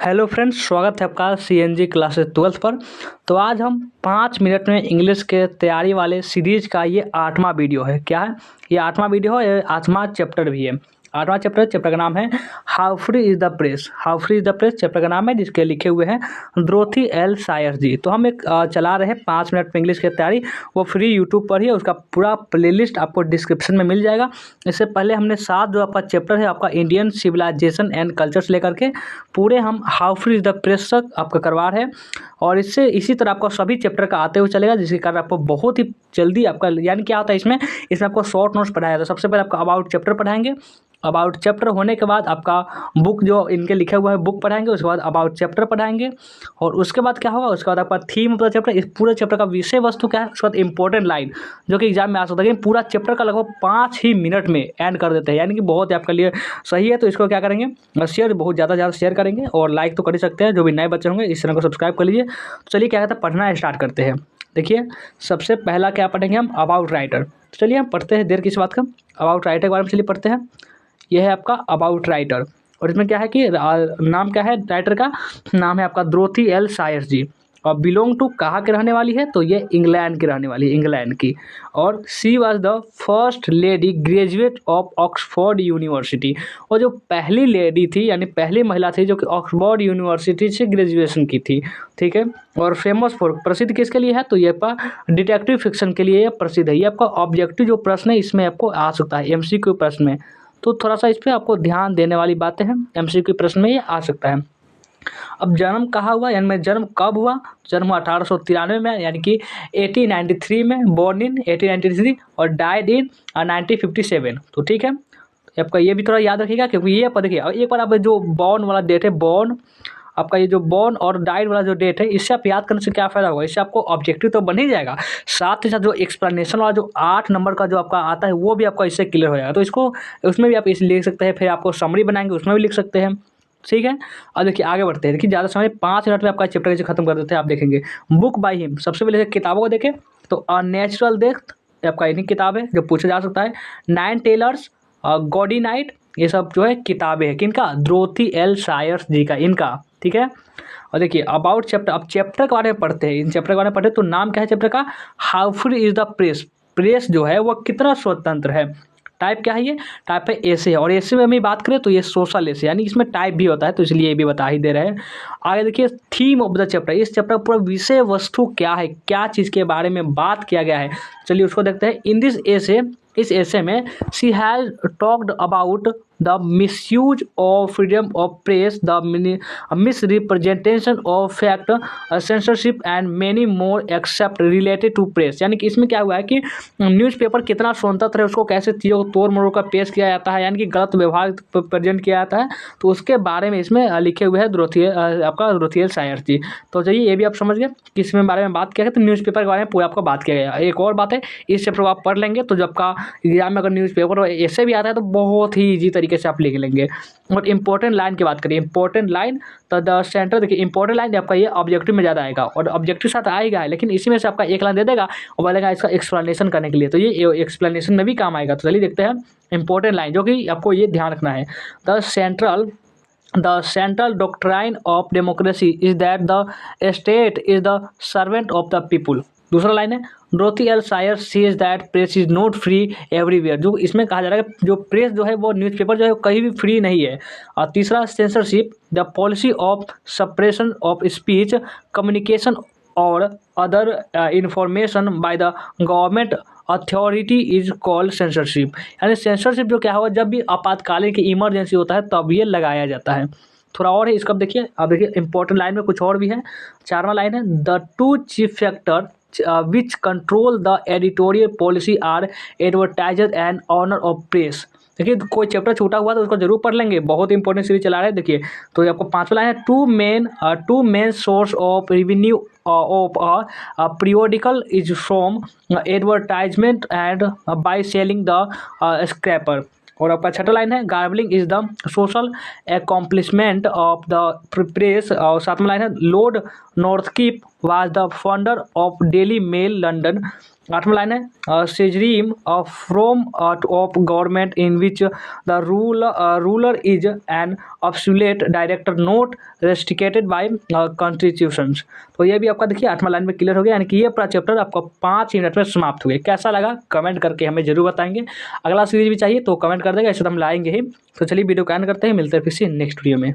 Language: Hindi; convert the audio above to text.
हेलो फ्रेंड्स, स्वागत है आपका सीएनजी क्लासेस 12th पर। तो आज हम 5 मिनट में इंग्लिश के तैयारी वाले सीरीज का ये 8वां वीडियो है। क्या है ये 8वां वीडियो है, ये 8वां चैप्टर भी है। 8वां चैप्टर का नाम है how free is the press. How free is the press chapter का नाम है, जिसके लिखे हुए हैं ड्रोथी एल सायर जी। तो हम एक चला रहे हैं 5 मिनट में इंग्लिश की तैयारी, वो फ्री यूट्यूब पर ही है। उसका पूरा प्लेलिस्ट आपको डिस्क्रिप्शन में मिल जाएगा। इससे पहले हमने 7 जो आपका चैप्टर है आपका इंडियन सिविलाइजेशन एंड कल्चर से लेकर के पूरे हम how free is the press तक आपका करवा रहे हैं। और इससे इसी तरह आपको सभी चैप्टर का आते हुए चलेगा, जिसके कारण आपको बहुत ही जल्दी आपका यानी क्या होता है इसमें आपको शॉर्ट नोट्स पढ़ाया जाता है। सबसे पहले आपका अबाउट चैप्टर पढ़ाएंगे। अबाउट चैप्टर होने के बाद आपका बुक जो इनके लिखे हुआ है बुक पढ़ाएंगे। उसके बाद अबाउट चैप्टर पढ़ाएंगे और उसके बाद क्या होगा, उसके बाद आपका थीम ऑफ द चैप्टर, इस पूरे चैप्टर का विषय वस्तु क्या है। उसके बाद इंपॉर्टेंट लाइन जो कि एग्जाम में आ सकता है। लेकिन पूरा चैप्टर का लगभग 5 ही मिनट में एंड कर देते हैं, यानी कि बहुत ही आपके लिए सही है। तो इसको क्या करेंगे, शेयर बहुत ज़्यादा शेयर करेंगे और लाइक तो कर ही सकते हैं। जो भी नए बच्चे होंगे इस चैनल को सब्सक्राइब कर लीजिए। तो चलिए क्या कहते हैं, पढ़ना स्टार्ट करते हैं। देखिए सबसे पहला क्या पढ़ेंगे हम, अबाउट राइटर। चलिए हम पढ़ते हैं, देर किस बात का, अबाउट राइटर के बारे में चलिए पढ़ते हैं। यह है आपका अबाउट राइटर और इसमें क्या है कि नाम क्या है राइटर का, नाम है आपका ड्रोथी एल सायर जी। और बिलोंग टू कहाँ के रहने वाली है, तो ये इंग्लैंड की रहने वाली है, इंग्लैंड की। और she was the first lady graduate of Oxford university. और जो पहली लेडी थी यानी पहली महिला थी जो कि ऑक्सफोर्ड यूनिवर्सिटी से ग्रेजुएशन की थी, ठीक है। और फेमस फॉर, प्रसिद्ध किसके लिए है, तो ये आपका डिटेक्टिव फिक्शन के लिए प्रसिद्ध है। ये आपका ऑब्जेक्टिव जो प्रश्न है इसमें आपको आ सकता है एमसीक्यू प्रश्न में। तो थोड़ा सा इस पर आपको ध्यान देने वाली बातें हैं, एमसीक्यू प्रश्न में ये आ सकता है। अब जन्म कहाँ हुआ, यानी में जन्म कब हुआ, जन्म हुआ 1893 में, यानी कि 1893 में, बोर्न इन 1893 और डाइड इन 1957। तो ठीक है, आपका ये भी थोड़ा याद रखिएगा, क्योंकि ये आपका देखिए एक बार आप जो बॉर्न वाला डेट है, बॉर्न आपका ये जो बॉर्न और डाइड वाला जो डेट है, इससे आप याद करने से क्या फ़ायदा होगा, इससे आपको ऑब्जेक्टिव तो बन ही जाएगा, साथ ही साथ जो एक्सप्लेनेशन वाला जो 8 नंबर का जो आपका आता है वो भी आपका इससे क्लियर हो जाएगा। तो इसको उसमें भी आप इसे लिख सकते हैं, फिर आपको समरी बनाएंगे उसमें भी लिख सकते हैं, ठीक है। अब देखिए आगे बढ़ते हैं। देखिए ज़्यादा समय 5 मिनट में आपका चैप्टर कैसे खत्म कर देते हैं आप देखेंगे। बुक बाय हिम, सबसे पहले किताबों को देखें तो अ नेचुरल डेथ आपका इन्हीं किताब है जो पूछा जा सकता है। 9 टेलर्स, गॉडी नाइट, ये सब जो है किताबें हैं किनका, ड्रोथी एल सायर्स जी का, इनका, ठीक है। और देखिए अबाउट चैप्टर, अब चैप्टर के बारे में पढ़ते हैं, इन चैप्टर के बारे में पढ़ते हैं। तो नाम क्या है चैप्टर का, how free is the press. Press जो है वो कितना स्वतंत्र है। टाइप क्या है, ये टाइप है एसे है। और एसे में हम बात करें तो ये सोशल एसे, यानी इसमें टाइप भी होता है, तो इसलिए ये भी बता ही दे रहे हैं। आगे देखिए थीम ऑफ द चैप्टर, इस चैप्टर का पूरा विषय वस्तु क्या है, क्या चीज़ के बारे में बात किया गया है, चलिए उसको देखते हैं। इन दिस एसे, इस ऐसे में she has talked about the misuse of freedom of press, the misrepresentation of fact, censorship and many more except related to press. यानी कि इसमें क्या हुआ है कि न्यूज़पेपर कितना स्वतंत्र है, उसको कैसे चीज़ों को तोड़ मरोड़ कर पेश किया जाता है, यानी कि गलत व्यवहार प्रेजेंट किया जाता है, तो उसके बारे में इसमें लिखे हुए हैं आपका ड्रोथी एल सायर जी। तो चलिए ये भी आप समझ गए कि इसमें बारे में बात किया गया, तो न्यूज़पेपर के बारे में पूरा आपको बात किया गया। एक और बात है, इस चैप्टर को आप पढ़ लेंगे तो जब आपका एग्जाम में अगर न्यूज़पेपर ऐसे भी आता है तो बहुत ही ईजी तरीके से आप लिख लेंगे। और इंपॉर्टेंट लाइन की बात करिए, इंपॉर्टेंट लाइन तो द सेंटर, देखिए इंपॉर्टेंट लाइन आपका ये ऑब्जेक्टिव में ज़्यादा आएगा और ऑब्जेक्टिव साथ आएगा, लेकिन इसी में से आपका एक लाइन दे देगा और बोलेगा इसका एक्सप्लेनेशन करने के लिए, तो ये एक्सप्लेनेशन में भी काम आएगा। तो चलिए देखते हैं इंपॉर्टेंट लाइन, जो कि आपको ये ध्यान रखना है। The central doctrine of democracy is that the state is the servant of the people। दूसरा लाइन है, Dorothy L Sayer says that press is not free everywhere. जो इसमें कहा जा रहा है जो प्रेस जो है वो न्यूज़पेपर जो है वो कहीं भी फ्री नहीं है। और तीसरा censorship, the policy of suppression of speech, communication और other information by the government authority is called censorship. यानी सेंसरशिप जो क्या होगा, जब भी आपातकालीन की इमरजेंसी होता है तब ये लगाया जाता है। थोड़ा और है इसका, अब देखिए इंपॉर्टेंट लाइन में कुछ और भी है। 4वां लाइन है, the two chief factor which control the editorial policy are advertiser and owner of press. देखिए कोई चैप्टर छूटा हुआ तो उसको जरूर पढ़ लेंगे, बहुत इंपॉर्टेंट सीरीज चला रहे हैं। देखिए तो आपको 5वां लाइन है, two main source of revenue of a periodical is from advertisement and by selling the scraper। और आपका 6वां लाइन है, garbling is the social accomplishment of the press. और 7वां लाइन है, Lord Northcliffe was the founder of Daily Mail London. 8वां लाइन है Caesarism form of government in which the ruler is an absolute dictator not restricted by constitutions. तो ये भी आपका देखिए 8वां लाइन में क्लियर हो गया, यानी कि ये पूरा चैप्टर आपको 5 मिनट में समाप्त हो गया। कैसा लगा कमेंट करके हमें जरूर बताएंगे। अगला सीरीज भी चाहिए तो कमेंट कर देगा, ऐसे तो हम लाएंगे ही। तो चलिए वीडियो को एंड करते हैं, मिलते हैं फिर से नेक्स्ट वीडियो में।